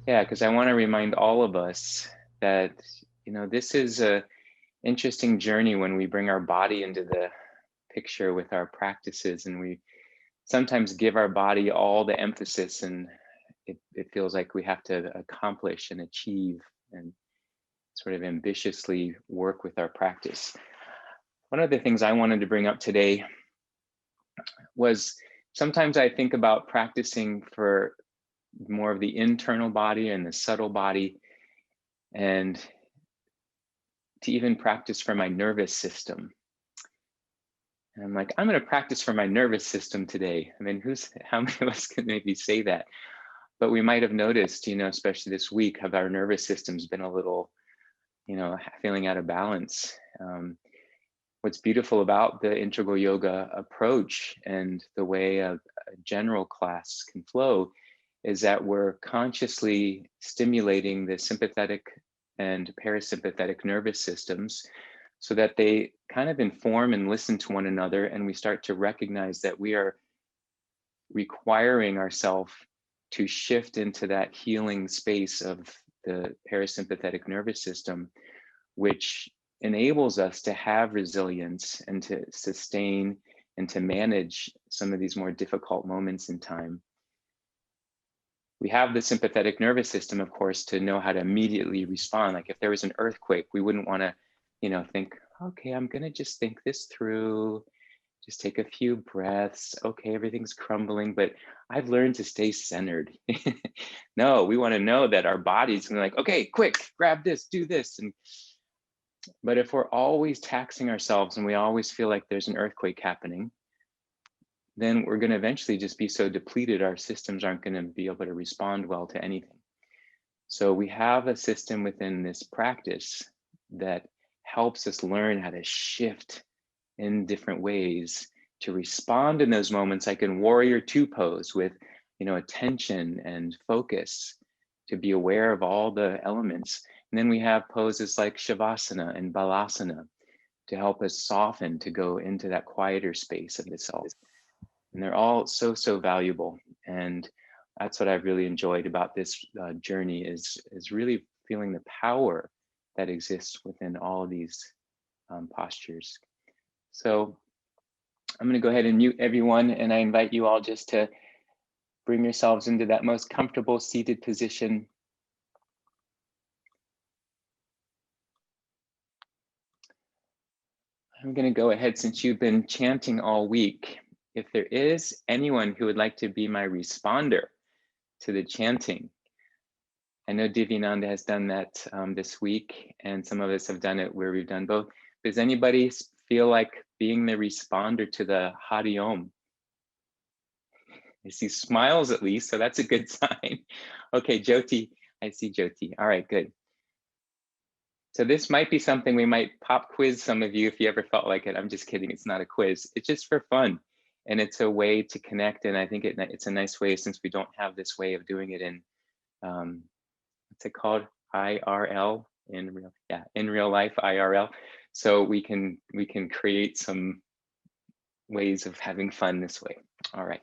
Yeah, because I want to remind all of us that, this is a interesting journey when we bring our body into the picture with our practices, and we sometimes give our body all the emphasis, and it feels like we have to accomplish and achieve and sort of ambitiously work with our practice. One of the things I wanted to bring up today was sometimes I think about practicing for more of the internal body and the subtle body, and to even practice for my nervous system. And I'm like, I'm going to practice for my nervous system today. I mean, how many of us can maybe say that? But we might have noticed, especially this week, how our nervous system's been a little, feeling out of balance. What's beautiful about the integral yoga approach and the way a general class can flow is that we're consciously stimulating the sympathetic and parasympathetic nervous systems so that they kind of inform and listen to one another, and we start to recognize that we are requiring ourselves to shift into that healing space of the parasympathetic nervous system, which enables us to have resilience and to sustain and to manage some of these more difficult moments in time. We have the sympathetic nervous system, of course, to know how to immediately respond. Like if there was an earthquake, we wouldn't want to, think, okay, I'm going to just think this through, just take a few breaths. Okay, everything's crumbling, but I've learned to stay centered. No, we want to know that our body's going to like, okay, quick, grab this, do this. But if we're always taxing ourselves and we always feel like there's an earthquake happening, then we're going to eventually just be so depleted, our systems aren't going to be able to respond well to anything. So we have a system within this practice that helps us learn how to shift in different ways to respond in those moments, like in Warrior Two pose, with attention and focus, to be aware of all the elements. And then we have poses like Shavasana and Balasana to help us soften, to go into that quieter space of the self. And they're all so valuable. And that's what I've really enjoyed about this journey is really feeling the power that exists within all of these postures. So I'm going to go ahead and mute everyone, and I invite you all just to bring yourselves into that most comfortable seated position. I'm going to go ahead, since you've been chanting all week, if there is anyone who would like to be my responder to the chanting. I know Divyananda has done that this week, and some of us have done it where we've done both. Does anybody feel like being the responder to the Hari Om? I see smiles at least, so that's a good sign. Okay, Jyoti, I see Jyoti. All right, good. So this might be something we might pop quiz some of you if you ever felt like it. I'm just kidding, it's not a quiz. It's just for fun. And it's a way to connect. And I think it's a nice way, since we don't have this way of doing it in, what's it called? IRL, in real life, IRL. So we can create some ways of having fun this way. All right.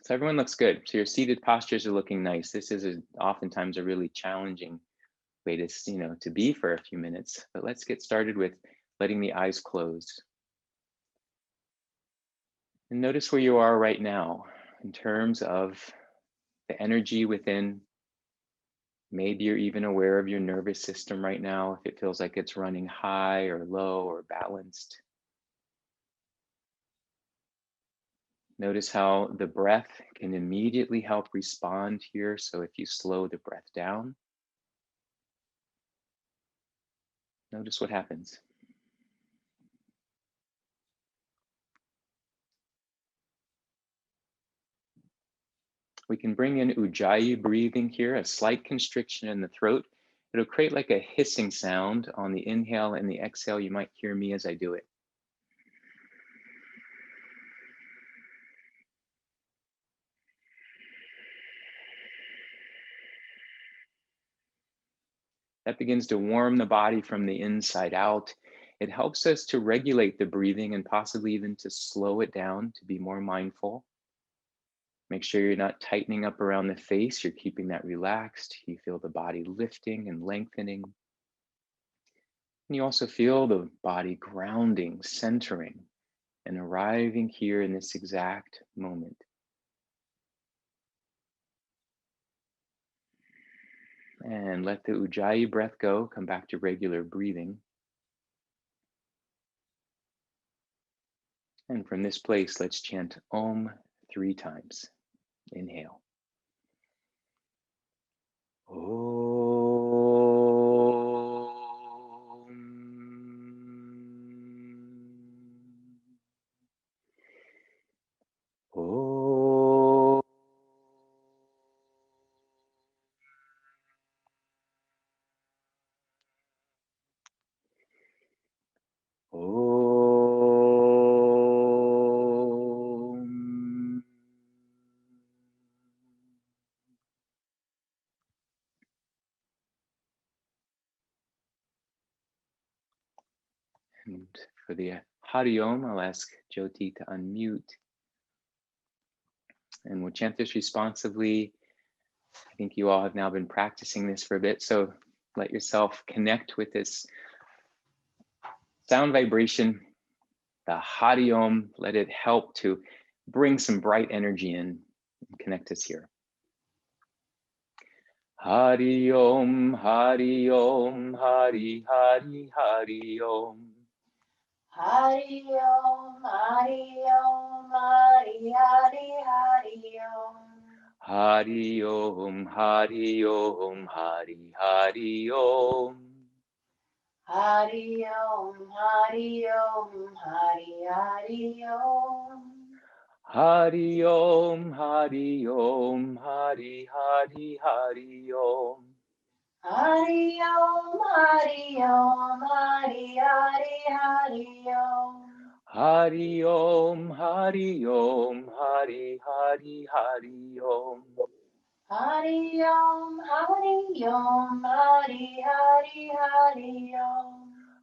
So everyone looks good. So your seated postures are looking nice. This is oftentimes a really challenging way to, to be for a few minutes. But let's get started with letting the eyes close. And notice where you are right now in terms of the energy within. Maybe you're even aware of your nervous system right now, if it feels like it's running high or low or balanced. Notice how the breath can immediately help respond here. So if you slow the breath down, notice what happens. We can bring in Ujjayi breathing here, a slight constriction in the throat. It'll create like a hissing sound on the inhale and the exhale. You might hear me as I do it. That begins to warm the body from the inside out. It helps us to regulate the breathing and possibly even to slow it down, to be more mindful. Make sure you're not tightening up around the face. You're keeping that relaxed. You feel the body lifting and lengthening. And you also feel the body grounding, centering, and arriving here in this exact moment. And let the Ujjayi breath go. Come back to regular breathing. And from this place, let's chant Om 3 times. Inhale. And for the Hari Om, I'll ask Jyoti to unmute. And we'll chant this responsively. I think you all have now been practicing this for a bit, so let yourself connect with this sound vibration, the Hari Om. Let it help to bring some bright energy in and connect us here. Hari Om, Hari Om, Hari Hari Hari Om. Hari Om, Hari Om, Hari Hari Hari Om. Hari Om, Hari Om, Hari Hari Om. Hari Om, Hari Om, Hari Hari Om. Hari Om, Hari Om, Hari Hari Hari Om. Hari Om, Hari Om, Hari Hari Hari Om. Hari Om, Hari Om, Hari Hari Hari Om. Hari Om, Hari Om, Hari Hari Hari Om.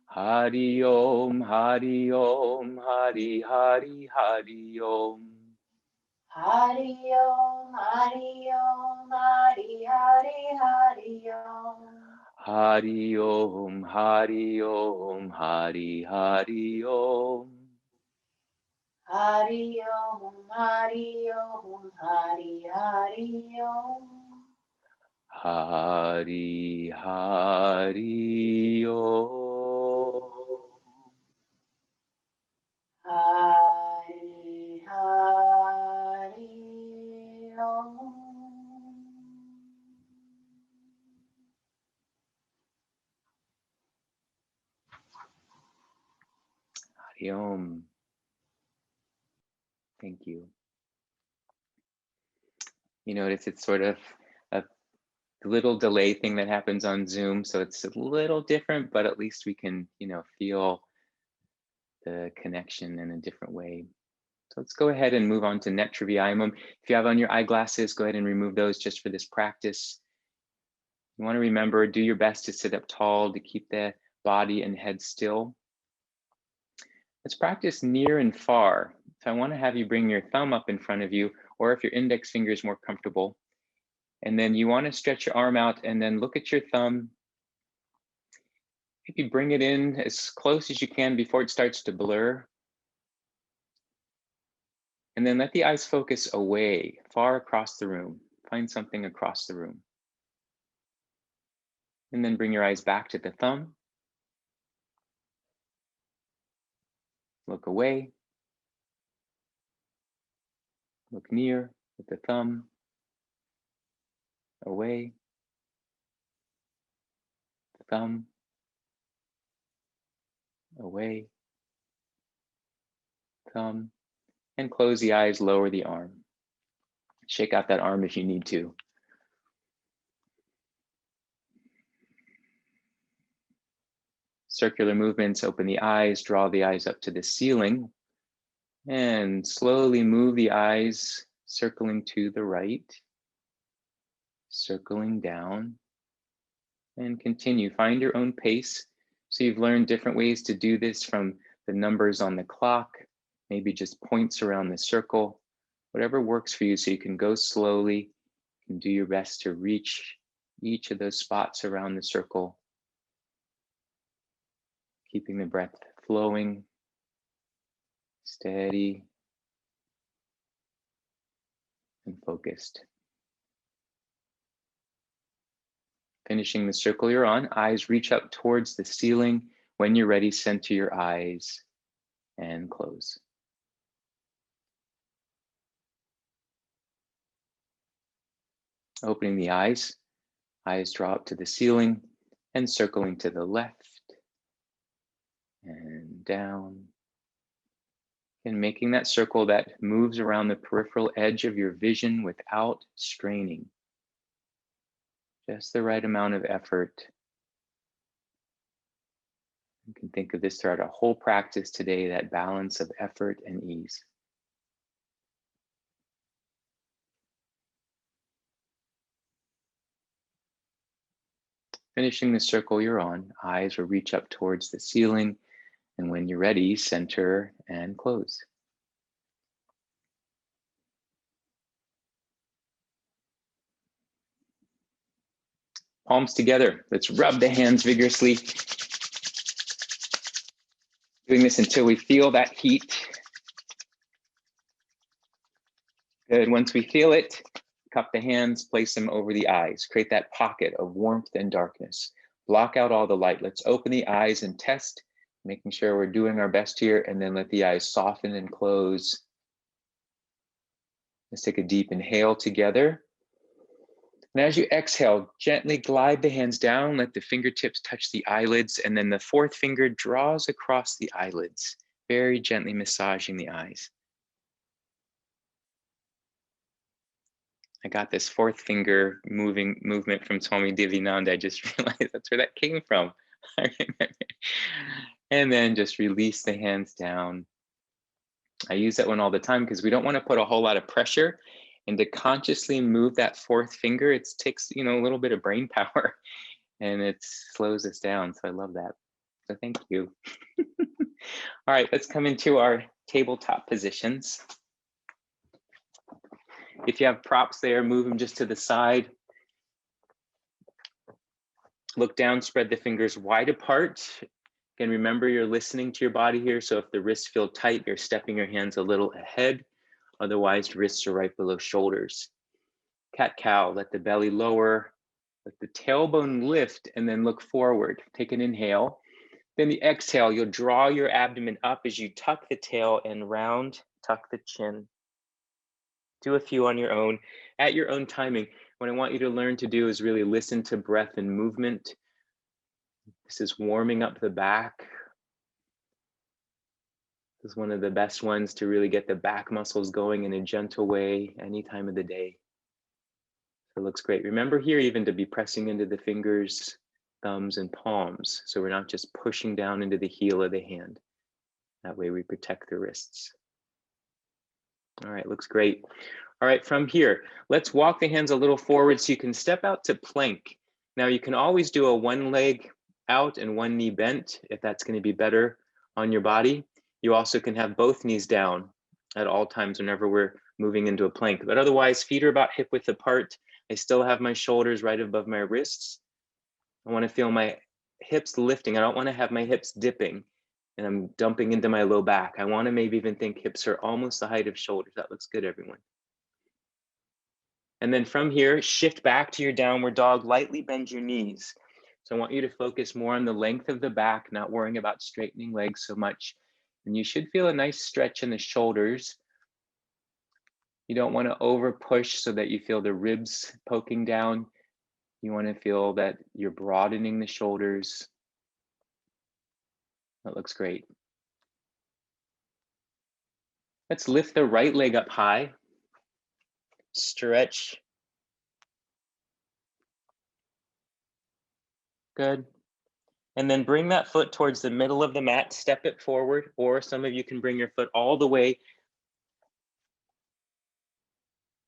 Hari Om, Hari Om, Hari Hari Hari Om. Hari Om, Hari Om, Hari Hari Hari Om. Hari Om, Hari Om, Hari Hari Om. Hari Om, Hari Om, Hari Hari Om. Hari Hari Om. Hari Hari Om. Hari Om. Thank you. You notice it's sort of a little delay thing that happens on Zoom, so it's a little different, but at least we can, feel the connection in a different way. So let's go ahead and move on to Netra Vyayamam. If you have on your eyeglasses, go ahead and remove those just for this practice. You want to remember, do your best to sit up tall, to keep the body and head still. Let's practice near and far. So I want to have you bring your thumb up in front of you, or if your index finger is more comfortable. And then you want to stretch your arm out and then look at your thumb. If you bring it in as close as you can before it starts to blur. And then let the eyes focus away, far across the room. Find something across the room. And then bring your eyes back to the thumb. Look away. Look near with the thumb. Away. The thumb. Away. Thumb. And close the eyes, lower the arm. Shake out that arm if you need to. Circular movements, open the eyes, draw the eyes up to the ceiling, and slowly move the eyes, circling to the right, circling down, And continue, find your own pace. So you've learned different ways to do this, from the numbers on the clock, maybe just points around the circle, whatever works for you, so you can go slowly and do your best to reach each of those spots around the circle, keeping the breath flowing, steady, and focused. Finishing the circle you're on, eyes reach up towards the ceiling. When you're ready, center your eyes and close. Opening the eyes draw up to the ceiling and circling to the left and down. And making that circle that moves around the peripheral edge of your vision without straining. Just the right amount of effort. You can think of this throughout a whole practice today, that balance of effort and ease. Finishing the circle you're on, eyes will reach up towards the ceiling, and when you're ready, center and close. Palms together. Let's rub the hands vigorously. Doing this until we feel that heat. Good. Once we feel it, cup the hands, place them over the eyes. Create that pocket of warmth and darkness. Block out all the light. Let's open the eyes and test, making sure we're doing our best here, and then let the eyes soften and close. Let's take a deep inhale together. And as you exhale, gently glide the hands down, let the fingertips touch the eyelids, and then the fourth finger draws across the eyelids, very gently massaging the eyes. I got this fourth finger movement from Swami Divyananda. I just realized that's where that came from. And then just release the hands down. I use that one all the time because we don't want to put a whole lot of pressure, and to consciously move that fourth finger, it takes, a little bit of brain power, and it slows us down. So I love that. So thank you. All right, let's come into our tabletop positions. If you have props there, move them just to the side. Look down, spread the fingers wide apart. Again, remember you're listening to your body here. So if the wrists feel tight, you're stepping your hands a little ahead. Otherwise, wrists are right below shoulders. Cat-cow, let the belly lower, let the tailbone lift, and then look forward. Take an inhale. Then the exhale, you'll draw your abdomen up as you tuck the tail and round, tuck the chin. Do a few on your own, at your own timing. What I want you to learn to do is really listen to breath and movement. This is warming up the back. This is one of the best ones to really get the back muscles going in a gentle way any time of the day. So it looks great. Remember here even to be pressing into the fingers, thumbs, and palms. So we're not just pushing down into the heel of the hand. That way we protect the wrists. All right, looks great. All right, from here, let's walk the hands a little forward so you can step out to plank. Now you can always do a one leg out and one knee bent if that's going to be better on your body. You also can have both knees down at all times whenever we're moving into a plank. But otherwise, feet are about hip width apart. I still have my shoulders right above my wrists. I want to feel my hips lifting. I don't want to have my hips dipping and I'm dumping into my low back. I want to maybe even think hips are almost the height of shoulders. That looks good, everyone. And then from here, shift back to your downward dog, lightly bend your knees. So I want you to focus more on the length of the back, not worrying about straightening legs so much. And you should feel a nice stretch in the shoulders. You don't want to over push so that you feel the ribs poking down. You want to feel that you're broadening the shoulders. That looks great. Let's lift the right leg up high. Stretch. Good. And then bring that foot towards the middle of the mat, step it forward, or some of you can bring your foot all the way.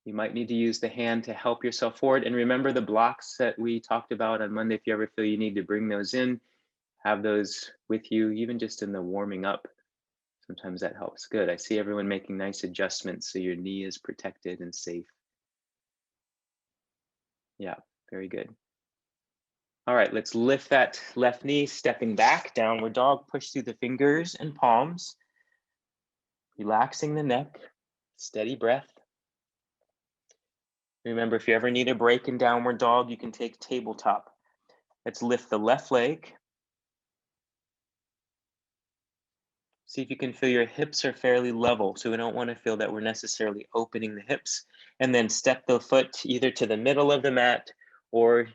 You might need to use the hand to help yourself forward. And remember the blocks that we talked about on Monday. If you ever feel you need to bring those in, have those with you, even just in the warming up. Sometimes that helps. Good. I see everyone making nice adjustments so your knee is protected and safe. Yeah, very good. All right, let's lift that left knee, stepping back, downward dog, push through the fingers and palms, relaxing the neck, steady breath. Remember, if you ever need a break in downward dog, you can take tabletop. Let's lift the left leg. See if you can feel your hips are fairly level, so we don't want to feel that we're necessarily opening the hips. And then step the foot either to the middle of the mat or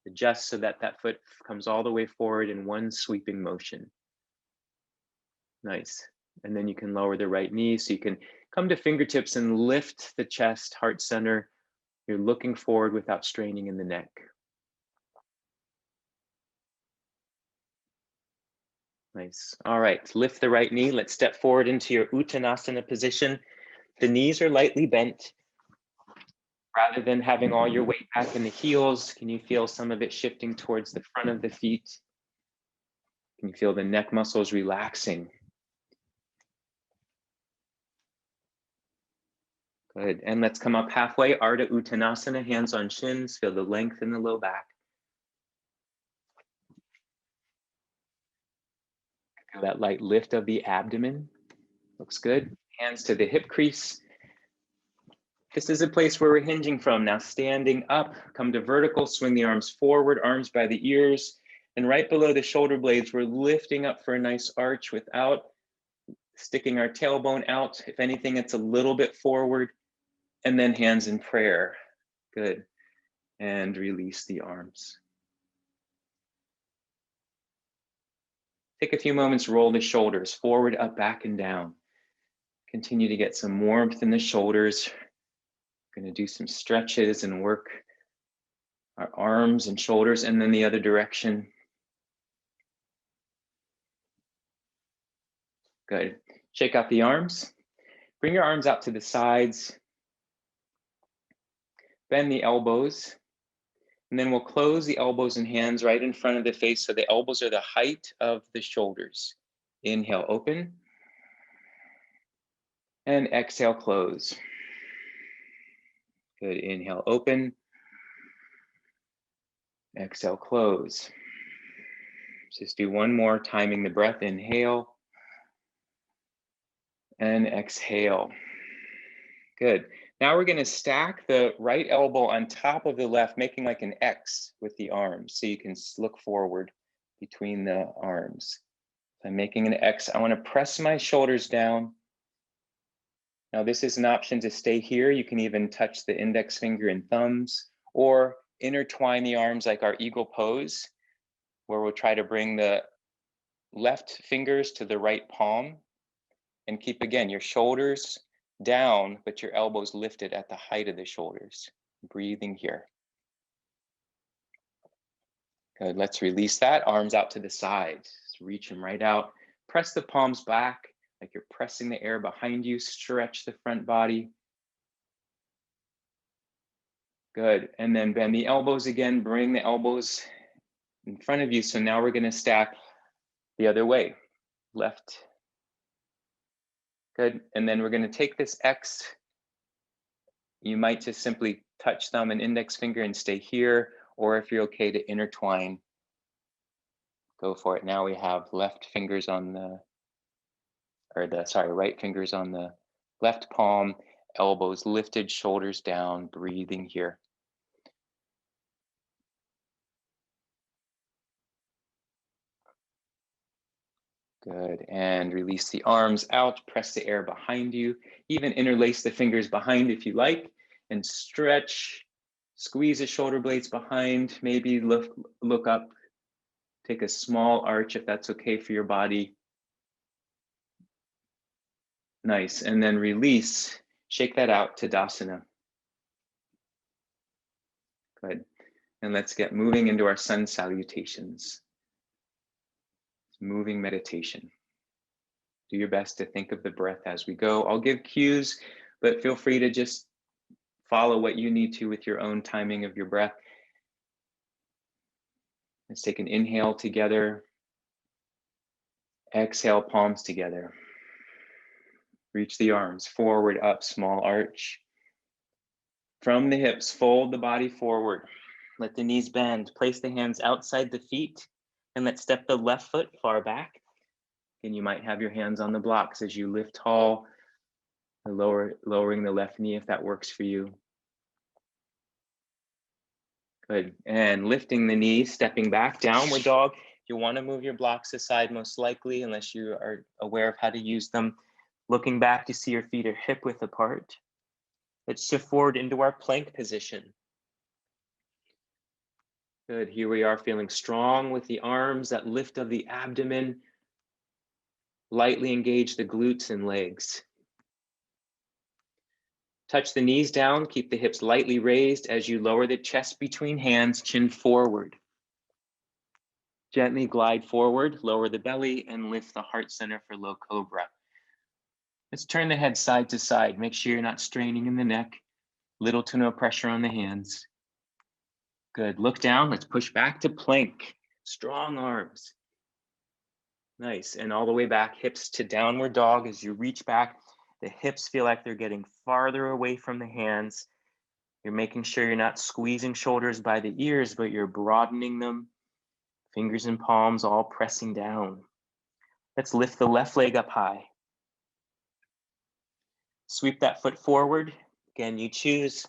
adjust so that that foot comes all the way forward in one sweeping motion. Nice. And then you can lower the right knee so you can come to fingertips and lift the chest, heart center. You're looking forward without straining in the neck. Nice. All right, lift the right knee. Let's step forward into your Uttanasana position. The knees are lightly bent. Rather than having all your weight back in the heels, can you feel some of it shifting towards the front of the feet? Can you feel the neck muscles relaxing? Good. And let's come up halfway, Ardha Uttanasana, hands on shins. Feel the length in the low back. Feel that light lift of the abdomen. Looks good. Hands to the hip crease. This is a place where we're hinging from. Now standing up, come to vertical, swing the arms forward, arms by the ears. And right below the shoulder blades, we're lifting up for a nice arch without sticking our tailbone out. If anything, it's a little bit forward. And then hands in prayer. Good. And release the arms. Take a few moments, roll the shoulders forward, up, back, and down. Continue to get some warmth in the shoulders. We're going to do some stretches and work our arms and shoulders, and then the other direction. Good. Shake out the arms. Bring your arms out to the sides. Bend the elbows. And then we'll close the elbows and hands right in front of the face so the elbows are the height of the shoulders. Inhale, open. And exhale, close. Good. Inhale, open. Exhale, close. Just do one more, timing the breath. Inhale. And exhale. Good. Now we're going to stack the right elbow on top of the left, making like an X with the arms. So you can look forward between the arms. So I'm making an X. I want to press my shoulders down. Now this is an option to stay here. You can even touch the index finger and thumbs, or intertwine the arms like our eagle pose, where we'll try to bring the left fingers to the right palm and keep, again, your shoulders down, but your elbows lifted at the height of the shoulders. Breathing here. Good, let's release that. Arms out to the sides. Just reach them right out. Press the palms back like you're pressing the air behind you. Stretch the front body. Good, and then bend the elbows again. Bring the elbows in front of you. So now we're gonna stack the other way. Left. Good, and then we're gonna take this X. You might just simply touch thumb and index finger and stay here, or if you're okay to intertwine, go for it. Now we have left fingers on the, right fingers on the left palm, elbows lifted, shoulders down, breathing here. Good, and release the arms out, press the air behind you, even interlace the fingers behind if you like, and stretch, squeeze the shoulder blades behind, maybe look up, take a small arch if that's okay for your body. Nice, and then release, shake that out, Tadasana. Good, and let's get moving into our sun salutations. Moving meditation. Do your best to think of the breath as we go. I'll give cues, but feel free to just follow what you need to with your own timing of your breath. Let's take an inhale together. Exhale, palms together. Reach the arms forward, up, small arch. From the hips, fold the body forward. Let the knees bend. Place the hands outside the feet and let's step the left foot far back. And you might have your hands on the blocks as you lift tall, lowering the left knee if that works for you. Good. And lifting the knees, stepping back, downward dog. You'll want to move your blocks aside most likely, unless you are aware of how to use them. Looking back, you see your feet are hip width apart. Let's shift forward into our plank position. Good. Here we are, feeling strong with the arms, that lift of the abdomen. Lightly engage the glutes and legs. Touch the knees down, keep the hips lightly raised as you lower the chest between hands, chin forward. Gently glide forward, lower the belly, and lift the heart center for low cobra. Let's turn the head side to side. Make sure you're not straining in the neck. Little to no pressure on the hands. Good. Look down. Let's push back to plank. Strong arms. Nice. And all the way back, hips to downward dog as you reach back. The hips feel like they're getting farther away from the hands. You're making sure you're not squeezing shoulders by the ears, but you're broadening them. Fingers and palms all pressing down. Let's lift the left leg up high. Sweep that foot forward. Again, you choose.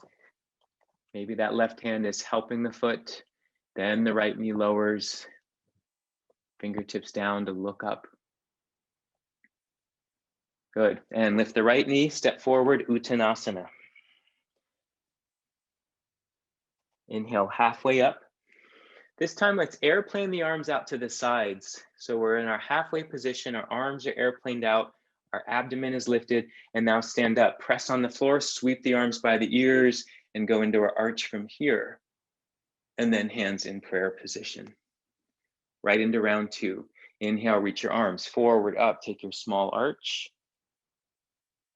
Maybe that left hand is helping the foot. Then the right knee lowers. Fingertips down to look up. Good. And lift the right knee, step forward, Uttanasana. Inhale halfway up. This time, let's airplane the arms out to the sides. So we're in our halfway position. Our arms are airplaned out. Our abdomen is lifted. And now stand up. Press on the floor, sweep the arms by the ears, and go into our arch from here. And then hands in prayer position. Right into round two. Inhale, reach your arms forward, up. Take your small arch.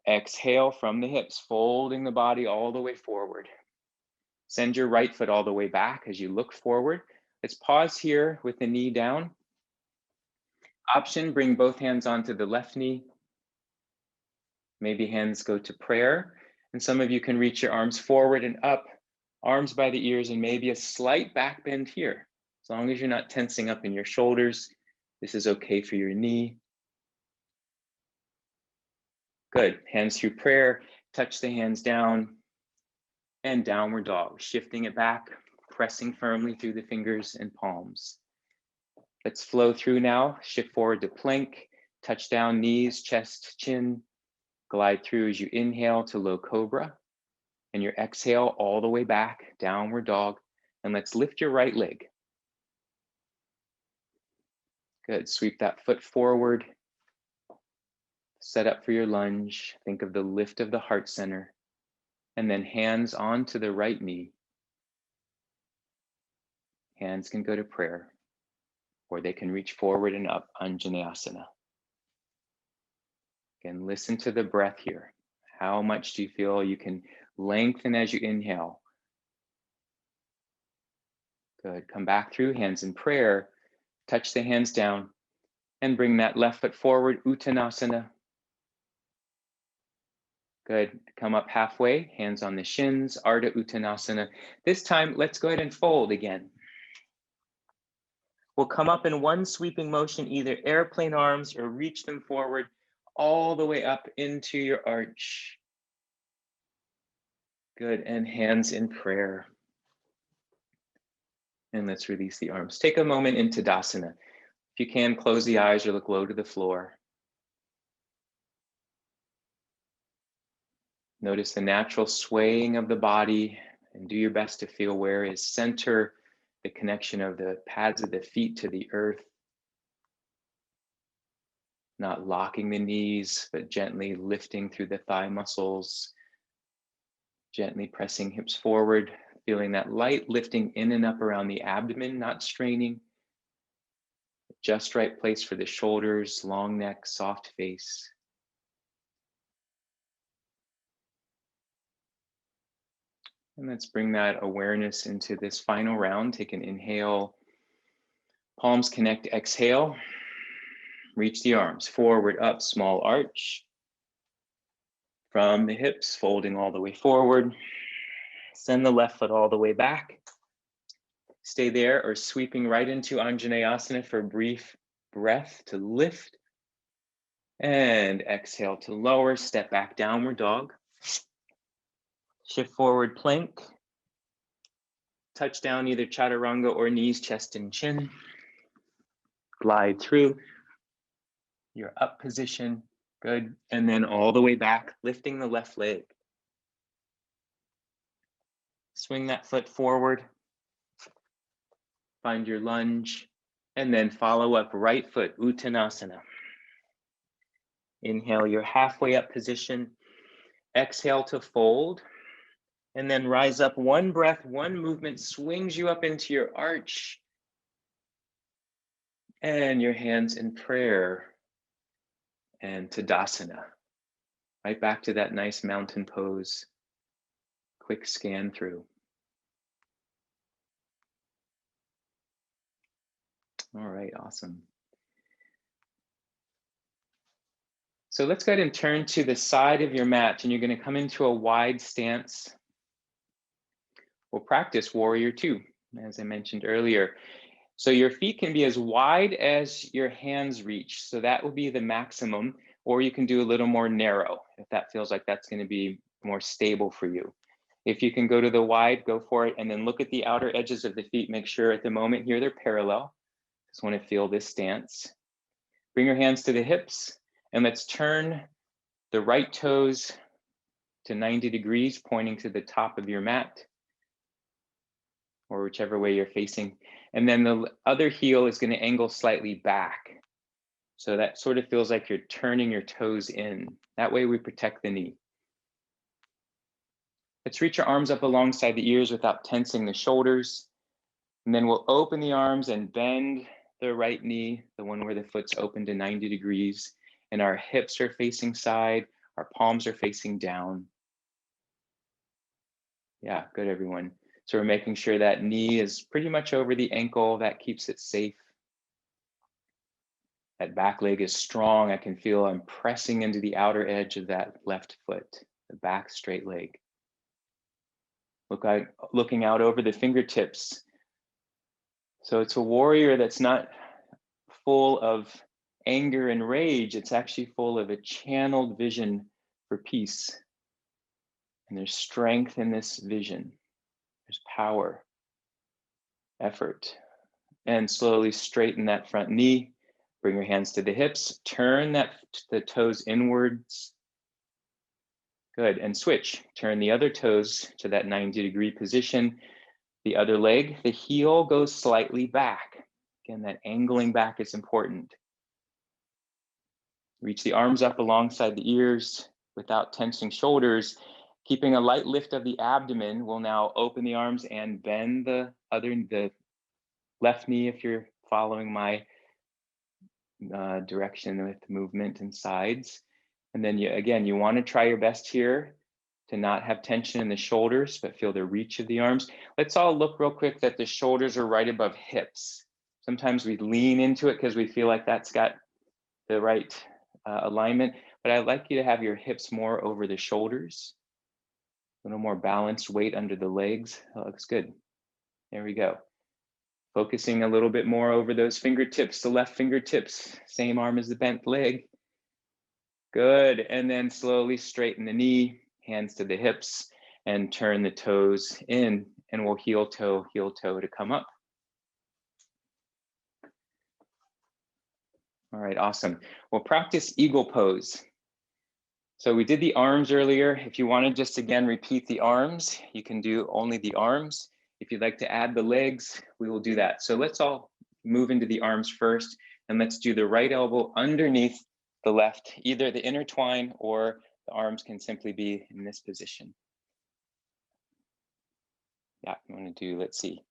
Exhale from the hips, folding the body all the way forward. Send your right foot all the way back as you look forward. Let's pause here with the knee down. Option, bring both hands onto the left knee. Maybe hands go to prayer. And some of you can reach your arms forward and up, arms by the ears, and maybe a slight back bend here. As long as you're not tensing up in your shoulders, this is okay for your knee. Good. Hands through prayer. Touch the hands down. And downward dog, shifting it back, pressing firmly through the fingers and palms. Let's flow through now. Shift forward to plank, touch down knees, chest, chin. Glide through as you inhale to low cobra. And your exhale all the way back, downward dog. And let's lift your right leg. Good. Sweep that foot forward. Set up for your lunge. Think of the lift of the heart center. And then hands onto the right knee. Hands can go to prayer, or they can reach forward and up, Anjaneyasana. Again, listen to the breath here. How much do you feel you can lengthen as you inhale? Good. Come back through, hands in prayer. Touch the hands down and bring that left foot forward, Uttanasana. Good. Come up halfway, hands on the shins, Ardha Uttanasana. This time, let's go ahead and fold again. We'll come up in one sweeping motion, either airplane arms or reach them forward all the way up into your arch. Good. And hands in prayer. And let's release the arms. Take a moment in Tadasana. If you can, close the eyes or look low to the floor. Notice the natural swaying of the body and do your best to feel where is center, the connection of the pads of the feet to the earth. Not locking the knees, but gently lifting through the thigh muscles. Gently pressing hips forward, feeling that light lifting in and up around the abdomen, not straining. Just right place for the shoulders, long neck, soft face. And let's bring that awareness into this final round. Take an inhale, palms connect, exhale. Reach the arms forward, up, small arch. From the hips, folding all the way forward. Send the left foot all the way back. Stay there or sweeping right into Anjaneyasana for a brief breath to lift. And exhale to lower, step back, downward dog. Shift forward, plank. Touch down either chaturanga or knees, chest and chin. Glide through your up position. Good. And then all the way back, lifting the left leg. Swing that foot forward. Find your lunge. And then follow up right foot, Uttanasana. Inhale your halfway up position. Exhale to fold. And then rise up, one breath, one movement swings you up into your arch. And your hands in prayer and Tadasana. Right back to that nice mountain pose. Quick scan through. All right, awesome. So let's go ahead and turn to the side of your mat, and you're going to come into a wide stance. We'll practice Warrior Two, as I mentioned earlier. So your feet can be as wide as your hands reach. So that will be the maximum, or you can do a little more narrow if that feels like that's going to be more stable for you. If you can go to the wide, go for it, and then look at the outer edges of the feet. Make sure at the moment here they're parallel. Just want to feel this stance. Bring your hands to the hips, and let's turn the right toes to 90 degrees, pointing to the top of your mat, or whichever way you're facing. And then the other heel is going to angle slightly back. So that sort of feels like you're turning your toes in. That way we protect the knee. Let's reach your arms up alongside the ears without tensing the shoulders. And then we'll open the arms and bend the right knee, the one where the foot's open to 90 degrees. And our hips are facing side, our palms are facing down. Yeah, good, everyone. So we're making sure that knee is pretty much over the ankle. That keeps it safe. That back leg is strong. I can feel I'm pressing into the outer edge of that left foot, the back straight leg. Looking out over the fingertips. So it's a warrior that's not full of anger and rage. It's actually full of a channeled vision for peace. And there's strength in this vision. There's power, effort. And slowly straighten that front knee. Bring your hands to the hips. Turn the toes inwards. Good. And switch. Turn the other toes to that 90-degree position. The other leg, the heel goes slightly back. Again, that angling back is important. Reach the arms up alongside the ears without tensing shoulders. Keeping a light lift of the abdomen, we'll now open the arms and bend the left knee if you're following my direction with movement and sides. And then you want to try your best here to not have tension in the shoulders, but feel the reach of the arms. Let's all look real quick that the shoulders are right above hips. Sometimes we lean into it because we feel like that's got the right alignment, but I'd like you to have your hips more over the shoulders, a little more balanced weight under the legs. That looks good. There we go. Focusing a little bit more over those fingertips, the left fingertips, same arm as the bent leg. Good, and then slowly straighten the knee, hands to the hips, and turn the toes in, and we'll heel toe to come up. All right, awesome. We'll practice eagle pose. So we did the arms earlier. If you want to just again repeat the arms, you can do only the arms. If you'd like to add the legs, we will do that. So let's all move into the arms first, and let's do the right elbow underneath the left, either the intertwine or the arms can simply be in this position. Yeah, I'm going to do, let's see,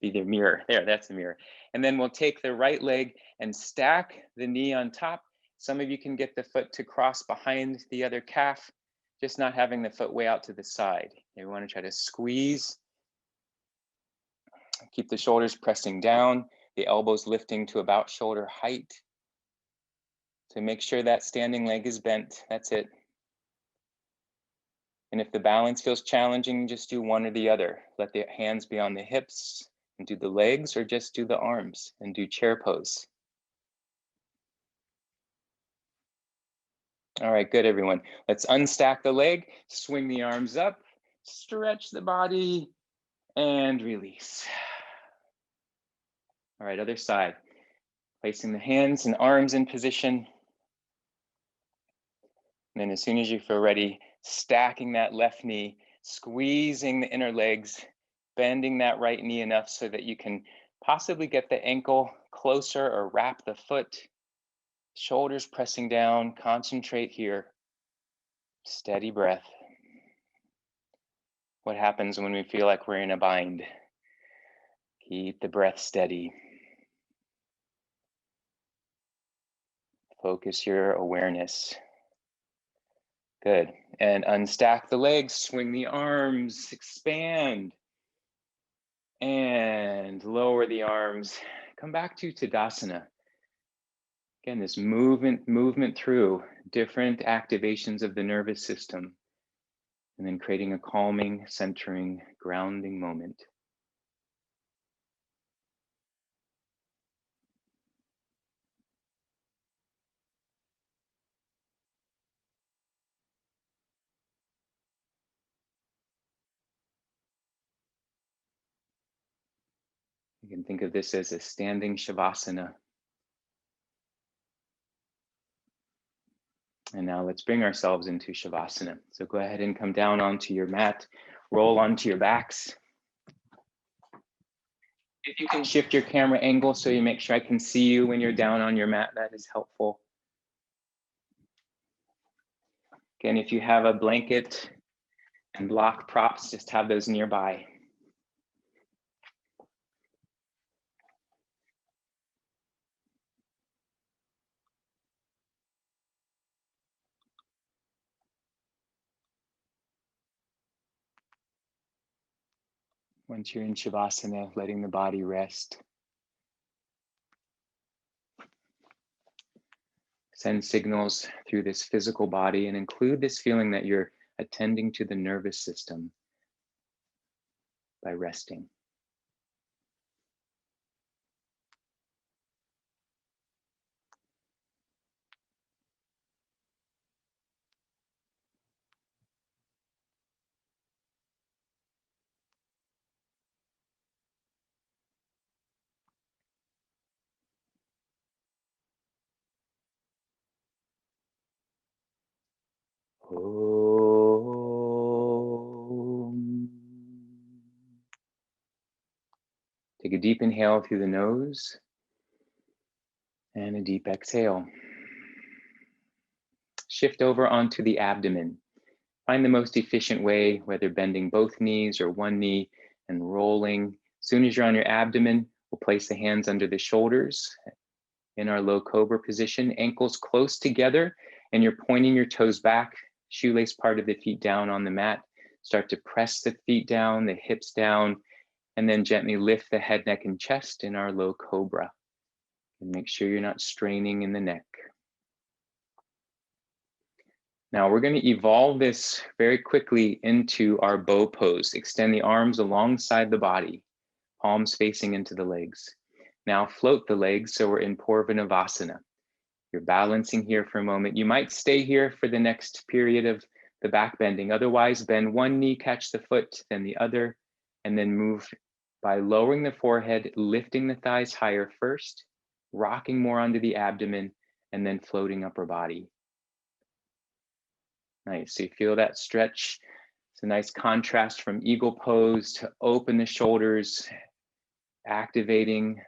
be the mirror. There, that's the mirror. And then we'll take the right leg and stack the knee on top. Some of you can get the foot to cross behind the other calf, just not having the foot way out to the side. You want to try to squeeze. Keep the shoulders pressing down, the elbows lifting to about shoulder height. So make sure that standing leg is bent. That's it. And if the balance feels challenging, just do one or the other. Let the hands be on the hips and do the legs, or just do the arms and do chair pose. All right, good, everyone. Let's unstack the leg, swing the arms up, stretch the body, and release. All right, other side. Placing the hands and arms in position. And then as soon as you feel ready, stacking that left knee, squeezing the inner legs, bending that right knee enough so that you can possibly get the ankle closer or wrap the foot. Shoulders pressing down, concentrate here. Steady breath. What happens when we feel like we're in a bind? Keep the breath steady. Focus your awareness. Good. And unstack the legs, swing the arms, expand. And lower the arms. Come back to Tadasana. Again, this movement through different activations of the nervous system, and then creating a calming, centering, grounding moment. You can think of this as a standing Shavasana. And now let's bring ourselves into Shavasana. So go ahead and come down onto your mat, roll onto your backs. If you can shift your camera angle so you make sure I can see you when you're down on your mat, that is helpful. Again, if you have a blanket and block props, just have those nearby. Once you're in Shavasana, letting the body rest. Send signals through this physical body and include this feeling that you're attending to the nervous system by resting. Om. Take a deep inhale through the nose and a deep exhale. Shift over onto the abdomen. Find the most efficient way, whether bending both knees or one knee and rolling. As soon as you're on your abdomen, we'll place the hands under the shoulders in our low cobra position, ankles close together, and you're pointing your toes back, shoelace part of the feet down on the mat. Start to press the feet down, the hips down, and then gently lift the head, neck, and chest in our low cobra. And make sure you're not straining in the neck. Now we're going to evolve this very quickly into our bow pose. Extend the arms alongside the body, palms facing into the legs. Now float the legs so we're in Purvanavasana. You're balancing here for a moment. You might stay here for the next period of the back bending. Otherwise, bend one knee, catch the foot, then the other, and then move by lowering the forehead, lifting the thighs higher first, rocking more onto the abdomen, and then floating upper body. Nice, so you feel that stretch. It's a nice contrast from eagle pose to open the shoulders, activating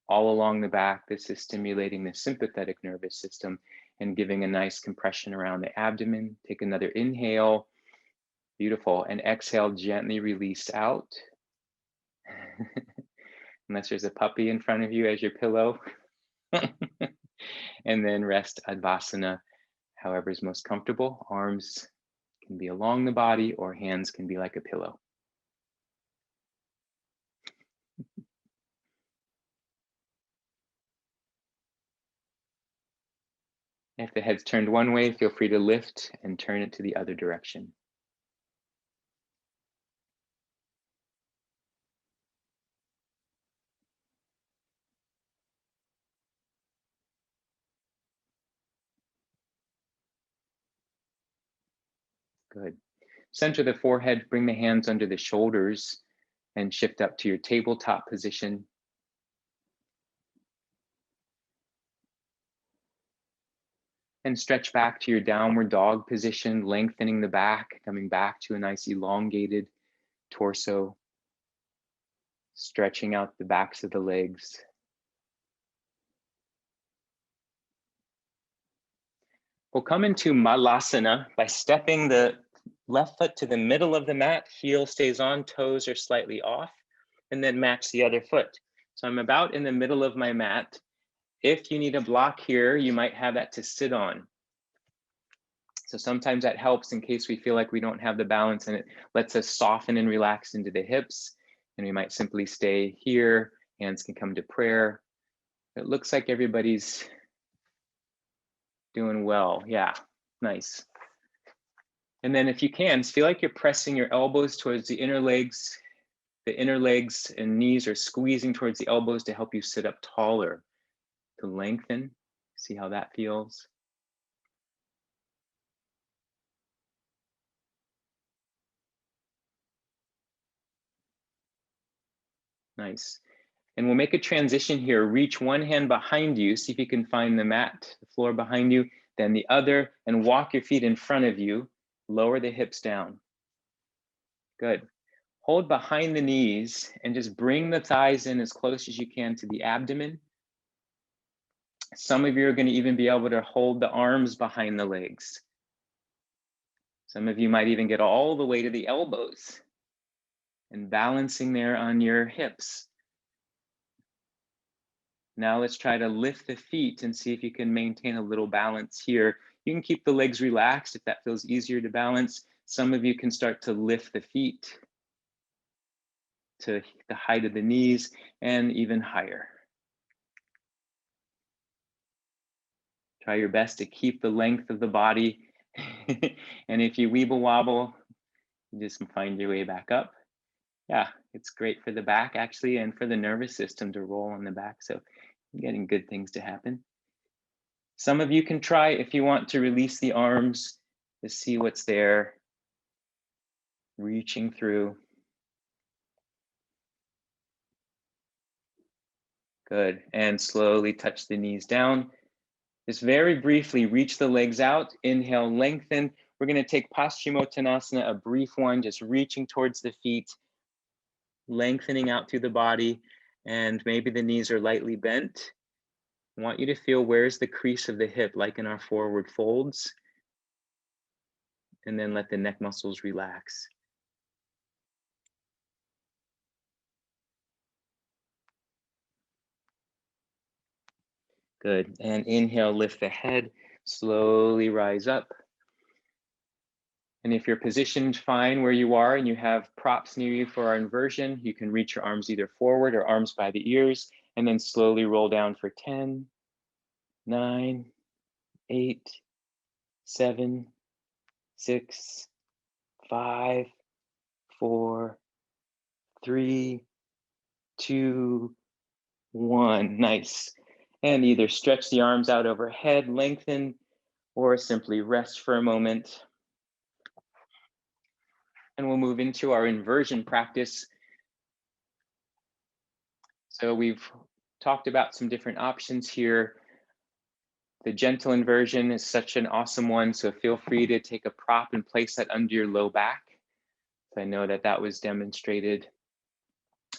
all along the back. This is stimulating the sympathetic nervous system and giving a nice compression around the abdomen. Take another inhale, beautiful, and exhale, gently release out. Unless there's a puppy in front of you as your pillow. And then rest Advasana, however is most comfortable. Arms can be along the body, or hands can be like a pillow. If the head's turned one way, feel free to lift and turn it to the other direction. Good. Center the forehead, bring the hands under the shoulders and shift up to your tabletop position. And stretch back to your downward dog position, lengthening the back, coming back to a nice elongated torso, stretching out the backs of the legs. We'll come into Malasana by stepping the left foot to the middle of the mat, heel stays on, toes are slightly off, and then match the other foot. So I'm about in the middle of my mat. If you need a block here, you might have that to sit on. So sometimes that helps in case we feel like we don't have the balance, and it lets us soften and relax into the hips. And we might simply stay here. Hands can come to prayer. It looks like everybody's doing well. Yeah, nice. And then if you can, feel like you're pressing your elbows towards the inner legs. The inner legs and knees are squeezing towards the elbows to help you sit up taller, to lengthen. See how that feels. Nice. And we'll make a transition here. Reach one hand behind you. See if you can find the mat, the floor behind you, then the other, and walk your feet in front of you. Lower the hips down. Good. Hold behind the knees and just bring the thighs in as close as you can to the abdomen. Some of you are going to even be able to hold the arms behind the legs. Some of you might even get all the way to the elbows and balancing there on your hips. Now let's try to lift the feet and see if you can maintain a little balance here. You can keep the legs relaxed if that feels easier to balance. Some of you can start to lift the feet to the height of the knees and even higher. Try your best to keep the length of the body. And if you weeble wobble, you just find your way back up. Yeah, it's great for the back actually, and for the nervous system to roll on the back. So you're getting good things to happen. Some of you can try, if you want, to release the arms to see what's there, reaching through. Good, and slowly touch the knees down. Just very briefly, reach the legs out, inhale, lengthen. We're gonna take Paschimottanasana, a brief one, just reaching towards the feet, lengthening out through the body, and maybe the knees are lightly bent. I want you to feel where's the crease of the hip, like in our forward folds, and then let the neck muscles relax. Good, and inhale, lift the head, slowly rise up. And if you're positioned fine where you are and you have props near you for our inversion, you can reach your arms either forward or arms by the ears, and then slowly roll down for 10, 9, 8, 7, 6, 5, 4, 3, 2, 1. Nice. And either stretch the arms out overhead, lengthen, or simply rest for a moment. And we'll move into our inversion practice. So we've talked about some different options here. The gentle inversion is such an awesome one, so feel free to take a prop and place that under your low back. So I know that that was demonstrated.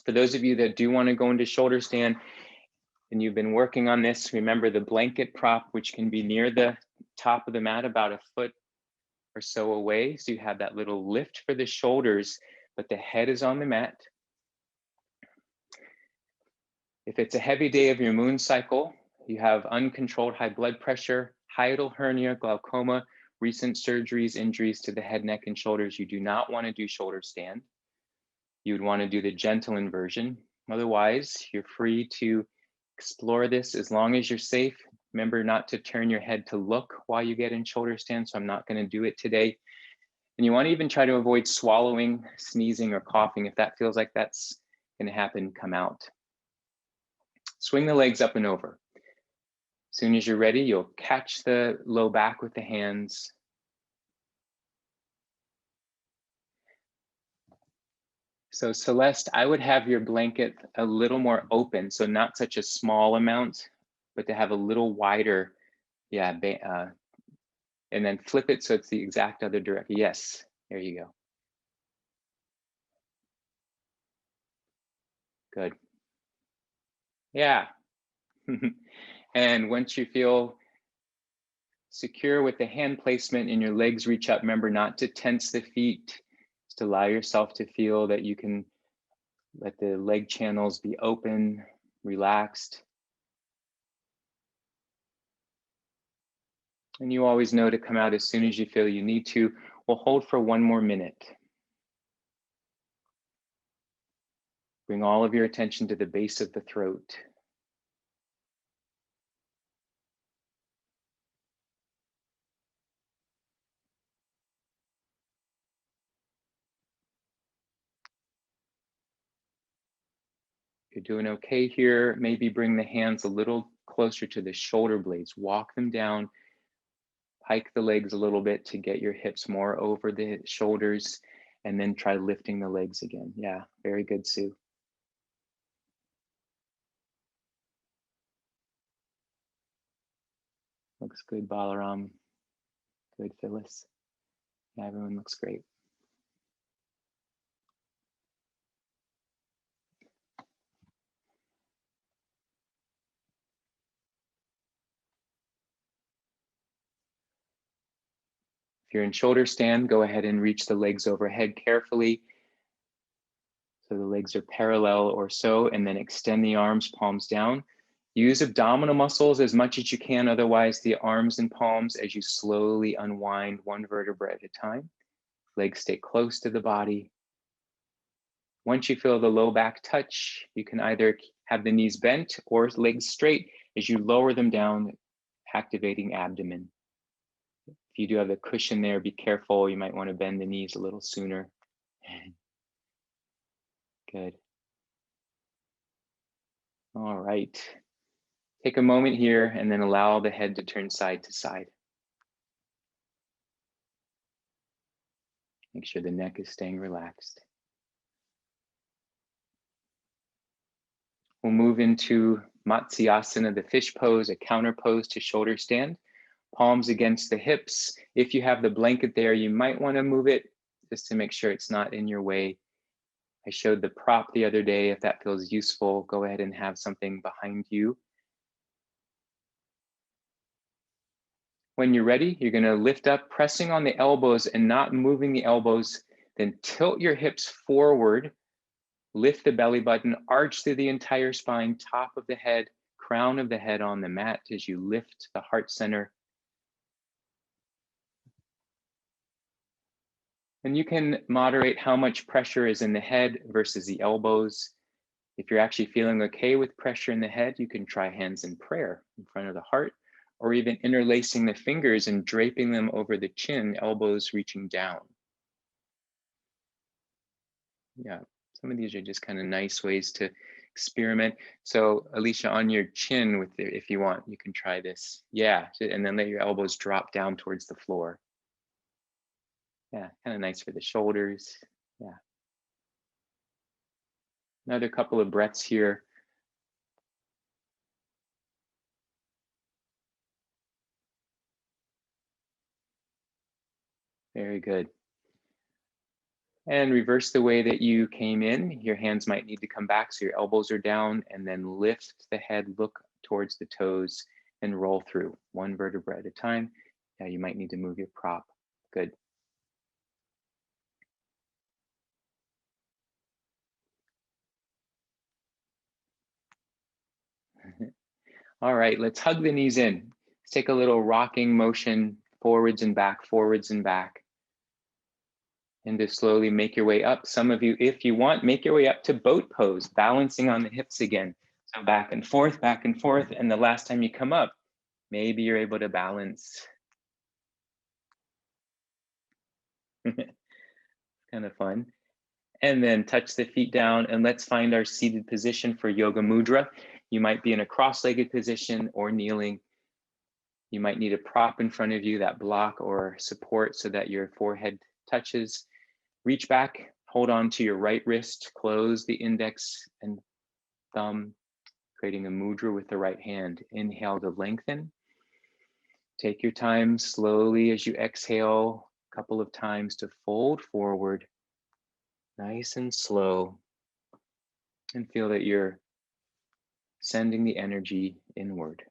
For those of you that do want to go into shoulder stand and you've been working on this, remember the blanket prop, which can be near the top of the mat, about a foot or so away. So you have that little lift for the shoulders, but the head is on the mat. If it's a heavy day of your moon cycle, you have uncontrolled high blood pressure, hiatal hernia, glaucoma, recent surgeries, injuries to the head, neck, and shoulders, you do not want to do shoulder stand. You would want to do the gentle inversion. Otherwise, you're free to explore this as long as you're safe. Remember not to turn your head to look while you get in shoulder stand, so I'm not going to do it today. And you want to even try to avoid swallowing, sneezing, or coughing. If that feels like that's going to happen, come out. Swing the legs up and over. As soon as you're ready, you'll catch the low back with the hands. So Celeste, I would have your blanket a little more open, so not such a small amount, but to have a little wider, yeah, and then flip it so it's the exact other direction. Yes, there you go. Good. Yeah. And once you feel secure with the hand placement and your legs reach up, remember not to tense the feet. Just allow yourself to feel that you can let the leg channels be open, relaxed. And you always know to come out as soon as you feel you need to. We'll hold for 1 more minute. Bring all of your attention to the base of the throat. You're doing okay here. Maybe bring the hands a little closer to the shoulder blades. Walk them down. Hike the legs a little bit to get your hips more over the shoulders, and then try lifting the legs again. Yeah, very good, Sue. Looks good, Balaram. Good, Phyllis. Yeah, everyone looks great. If you're in shoulder stand, go ahead and reach the legs overhead carefully. So the legs are parallel or so, and then extend the arms, palms down. Use abdominal muscles as much as you can, otherwise the arms and palms as you slowly unwind 1 vertebra at a time. Legs stay close to the body. Once you feel the low back touch, you can either have the knees bent or legs straight as you lower them down, activating abdomen. If you do have a cushion there, be careful. You might want to bend the knees a little sooner. Good. All right. Take a moment here and then allow the head to turn side to side. Make sure the neck is staying relaxed. We'll move into Matsyasana, the fish pose, a counter pose to shoulder stand. Palms against the hips. If you have the blanket there, you might want to move it just to make sure it's not in your way. I showed the prop the other day. If that feels useful, go ahead and have something behind you. When you're ready, you're going to lift up, pressing on the elbows and not moving the elbows. Then tilt your hips forward, lift the belly button, arch through the entire spine, top of the head, crown of the head on the mat as you lift the heart center. And you can moderate how much pressure is in the head versus the elbows. If you're actually feeling okay with pressure in the head, you can try hands in prayer in front of the heart, or even interlacing the fingers and draping them over the chin, elbows reaching down. Yeah, some of these are just kind of nice ways to experiment. So Alicia, on your chin, with the, if you want, you can try this. Yeah, and then let your elbows drop down towards the floor. Yeah, kind of nice for the shoulders. Yeah. Another couple of breaths here. Very good. And reverse the way that you came in. Your hands might need to come back so your elbows are down, and then lift the head, look towards the toes, and roll through 1 vertebra at a time. Yeah, you might need to move your prop. Good. All right, let's hug the knees in. Let's take a little rocking motion forwards and back, forwards and back. And to slowly make your way up. Some of you, if you want, make your way up to boat pose, balancing on the hips again. So back and forth, and the last time you come up, maybe you're able to balance. Kind of fun. And then touch the feet down, and let's find our seated position for Yoga Mudra. You might be in a cross-legged position or kneeling. You might need a prop in front of you, that block or support, so that your forehead touches. Reach back, hold on to your right wrist, close the index and thumb, creating a mudra with the right hand. Inhale to lengthen. Take your time slowly as you exhale, a couple of times to fold forward, nice and slow, and feel that you're sending the energy inward,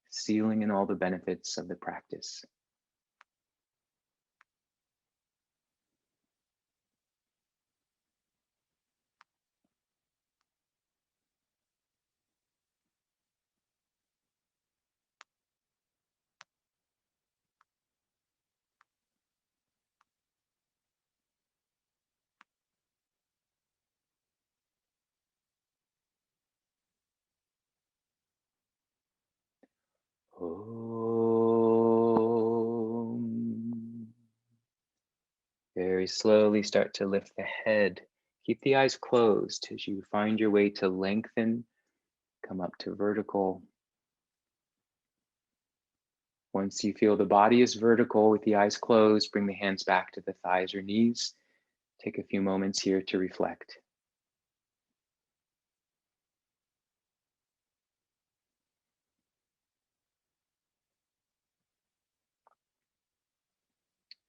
sealing in all the benefits of the practice. Om. Very slowly start to lift the head. Keep the eyes closed as you find your way to lengthen, come up to vertical. Once you feel the body is vertical with the eyes closed, bring the hands back to the thighs or knees. Take a few moments here to reflect.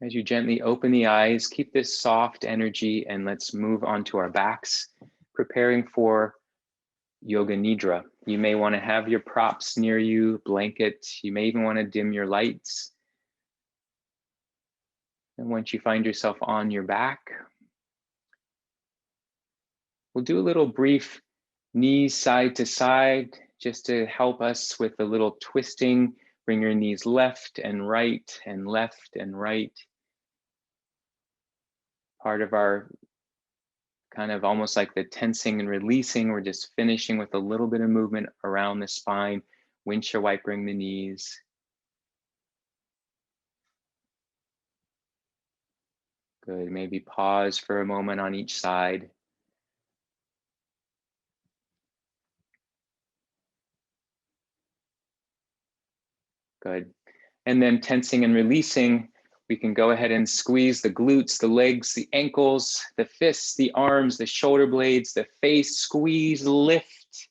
As you gently open the eyes, keep this soft energy and let's move onto our backs, preparing for Yoga Nidra. You may want to have your props near you, blanket. You may even want to dim your lights. And once you find yourself on your back, we'll do a little brief knees side to side just to help us with a little twisting. Bring your knees left and right and left and right. Part of our kind of almost like the tensing and releasing. We're just finishing with a little bit of movement around the spine, windshield wipering the knees. Good, maybe pause for a moment on each side. Good. And then tensing and releasing, we can go ahead and squeeze the glutes, the legs, the ankles, the fists, the arms, the shoulder blades, the face, squeeze, lift,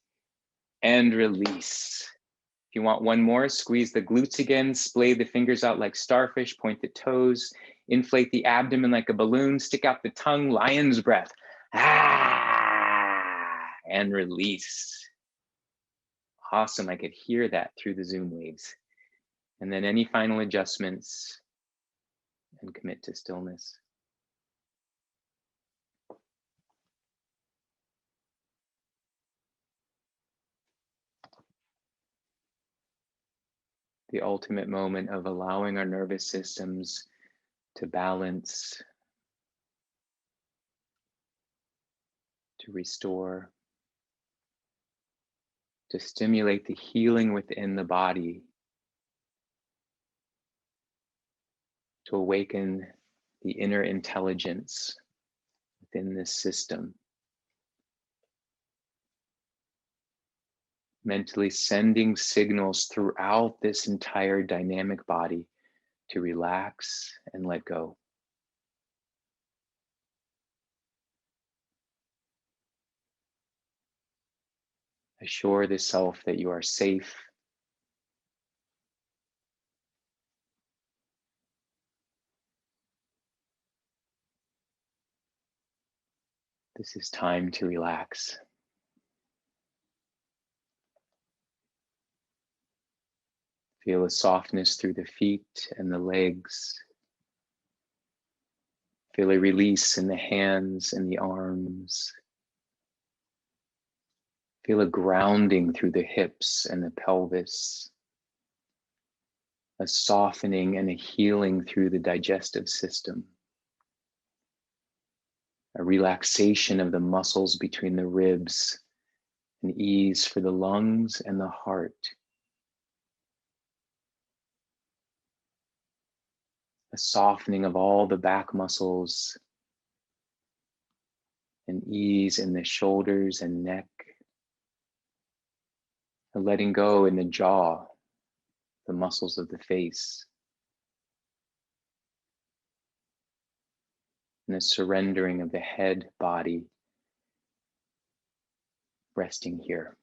and release. If you want one more, squeeze the glutes again, splay the fingers out like starfish, point the toes, inflate the abdomen like a balloon, stick out the tongue, lion's breath. And release. Awesome, I could hear that through the Zoom waves. And then any final adjustments and commit to stillness. The ultimate moment of allowing our nervous systems to balance, to restore, to stimulate the healing within the body, to awaken the inner intelligence within this system. Mentally sending signals throughout this entire dynamic body to relax and let go. Assure the self that you are safe. This is time to relax. Feel a softness through the feet and the legs. Feel a release in the hands and the arms. Feel a grounding through the hips and the pelvis. a softening and a healing through the digestive system, a relaxation of the muscles between the ribs, and ease for the lungs and the heart, a softening of all the back muscles, and ease in the shoulders and neck, a letting go in the jaw, the muscles of the face, and a surrendering of the head, body, resting here.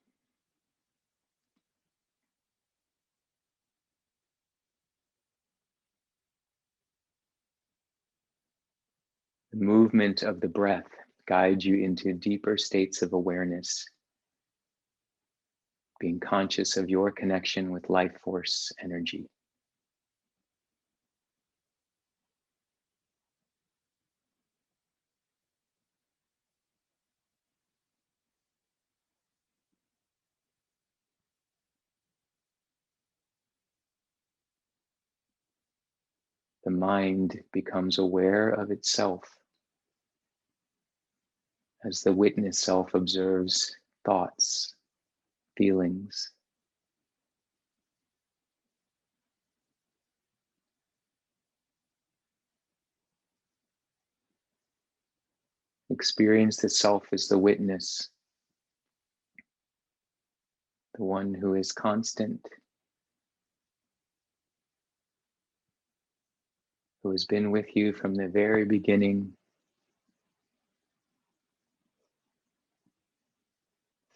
The movement of the breath guides you into deeper states of awareness, being conscious of your connection with life force energy. The mind becomes aware of itself as the witness self observes thoughts, feelings. Experience the self as the witness, the one who is constant, who has been with you from the very beginning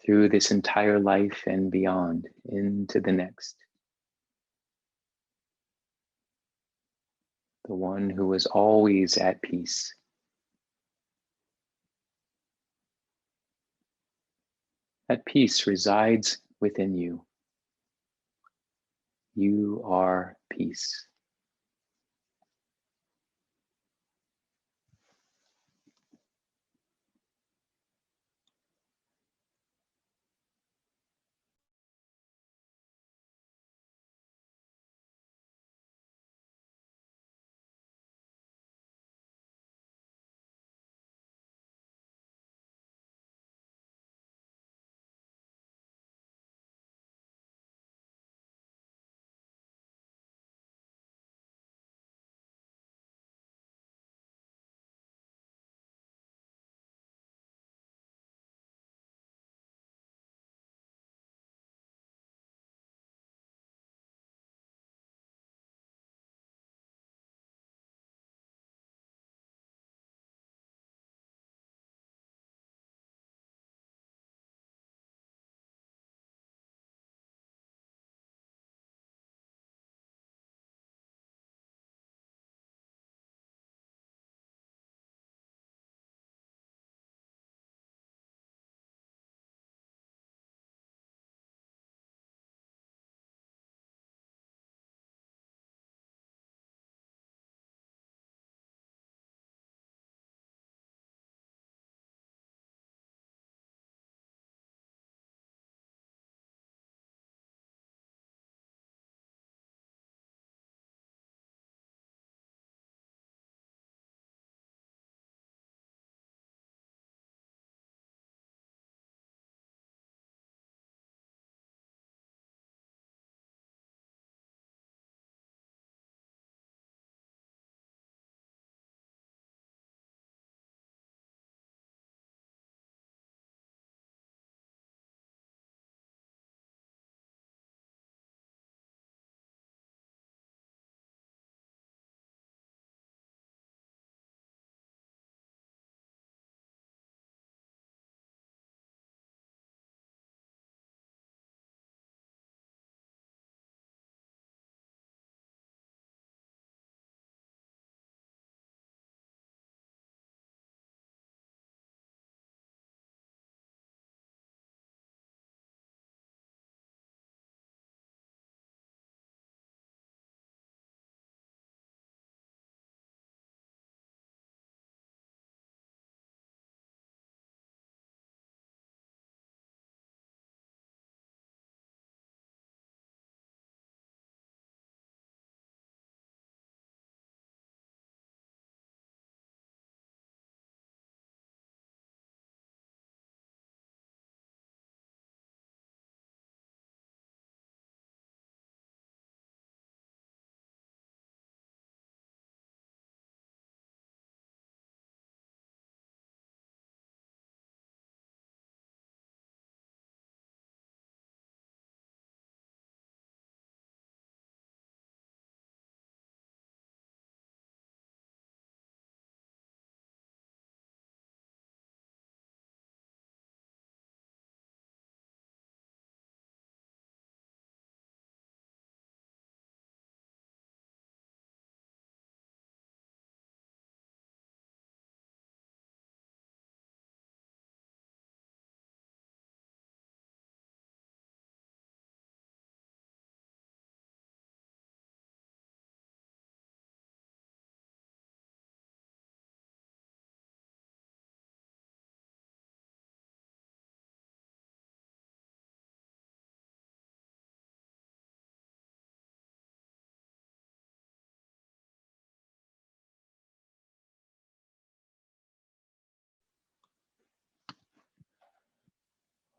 through this entire life and beyond into the next. The one who is always at peace. That peace resides within you. You are peace.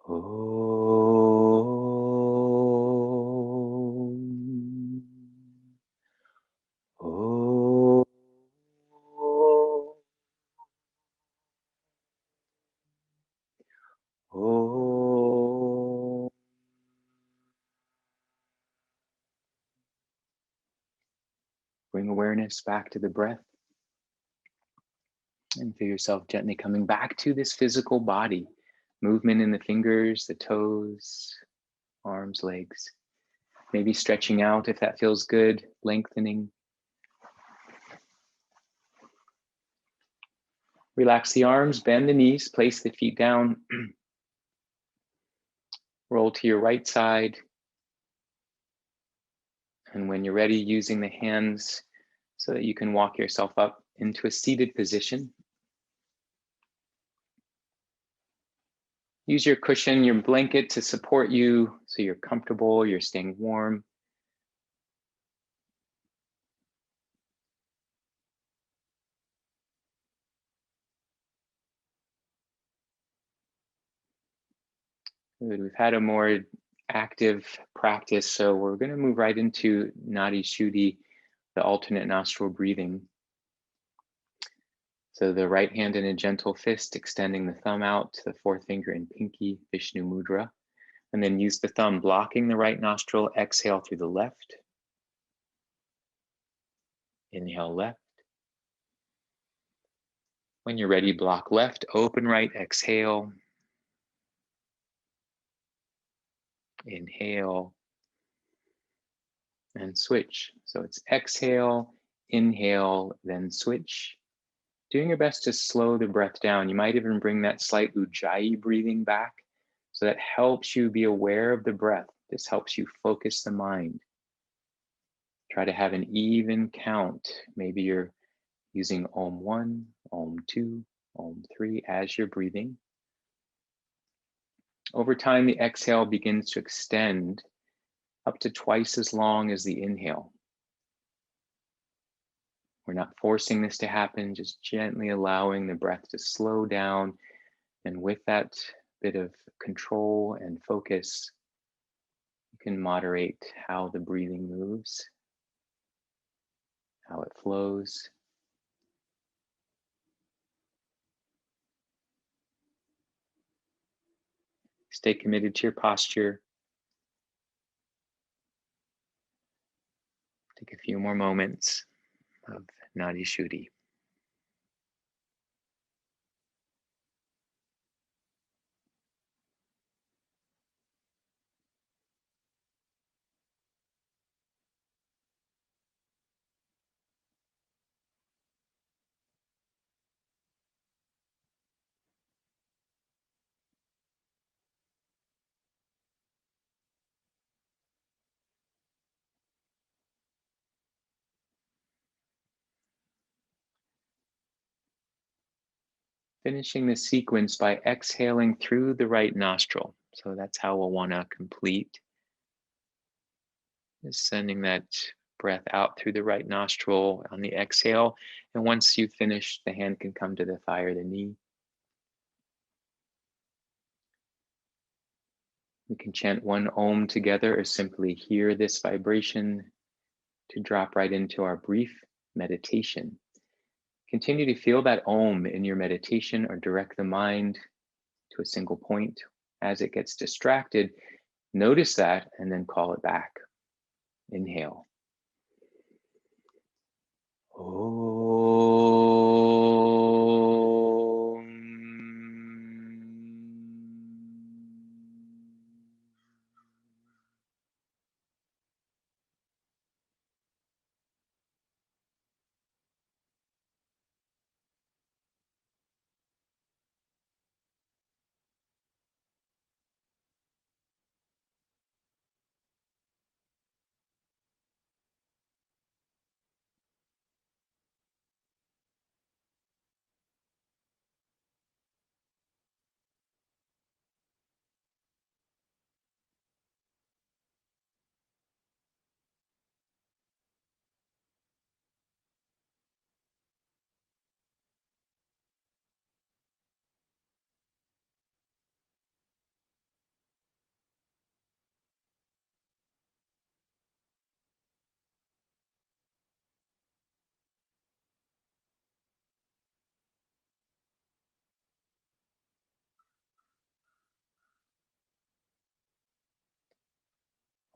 Om. Om. Om. Bring awareness back to the breath and feel yourself gently coming back to this physical body. Movement in the fingers, the toes, arms, legs. Maybe stretching out if that feels good, lengthening. Relax the arms, bend the knees, place the feet down. Roll to your right side. And when you're ready, using the hands so that you can walk yourself up into a seated position. Use your cushion, your blanket to support you so you're comfortable, you're staying warm. Good. We've had a more active practice, so we're going to move right into Nadi Shuddhi, the alternate nostril breathing. So the right hand in a gentle fist, extending the thumb out to the fourth finger in pinky, Vishnu Mudra. And then use the thumb blocking the right nostril, exhale through the left. Inhale left. When you're ready, block left, open right, exhale. Inhale and switch. So it's exhale, inhale, then switch. Doing your best to slow the breath down. You might even bring that slight ujjayi breathing back. So that helps you be aware of the breath. This helps you focus the mind. Try to have an even count. Maybe you're using Om 1, Om 2, Om 3 as you're breathing. Over time, the exhale begins to extend up to twice as long as the inhale. We're not forcing this to happen, just gently allowing the breath to slow down. And with that bit of control and focus, you can moderate how the breathing moves, how it flows. Stay committed to your posture. Take a few more moments of Nadi Shuddhi. Finishing the sequence by exhaling through the right nostril. So that's how we'll want to complete. Just sending that breath out through the right nostril on the exhale. And once you finish, the hand can come to the thigh or the knee. We can chant one Om together or simply hear this vibration to drop right into our brief meditation. Continue to feel that Om in your meditation or direct the mind to a single point. As it gets distracted, notice that and then call it back. Inhale. Om.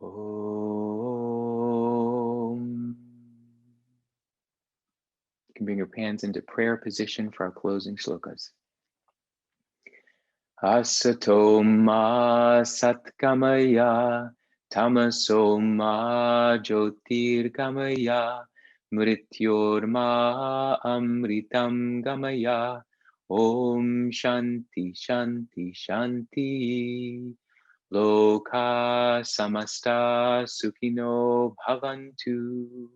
Om. You can bring your hands into prayer position for our closing shlokas. Asato ma satkamaya tamaso ma jyotirgamaya mrityorma amritam gamaya. Om shanti shanti shanti. Loka samasta sukhino bhavantu.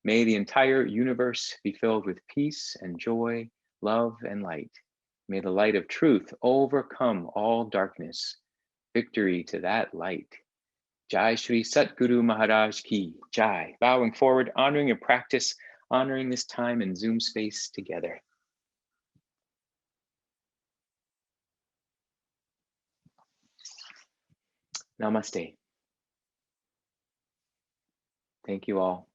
May the entire universe be filled with peace and joy, love and light. May the light of truth overcome all darkness. Victory to that light. Jai Shri Satguru Maharaj Ki Jai. Bowing forward, honoring your practice, honoring this time in Zoom space together. Namaste. Thank you all.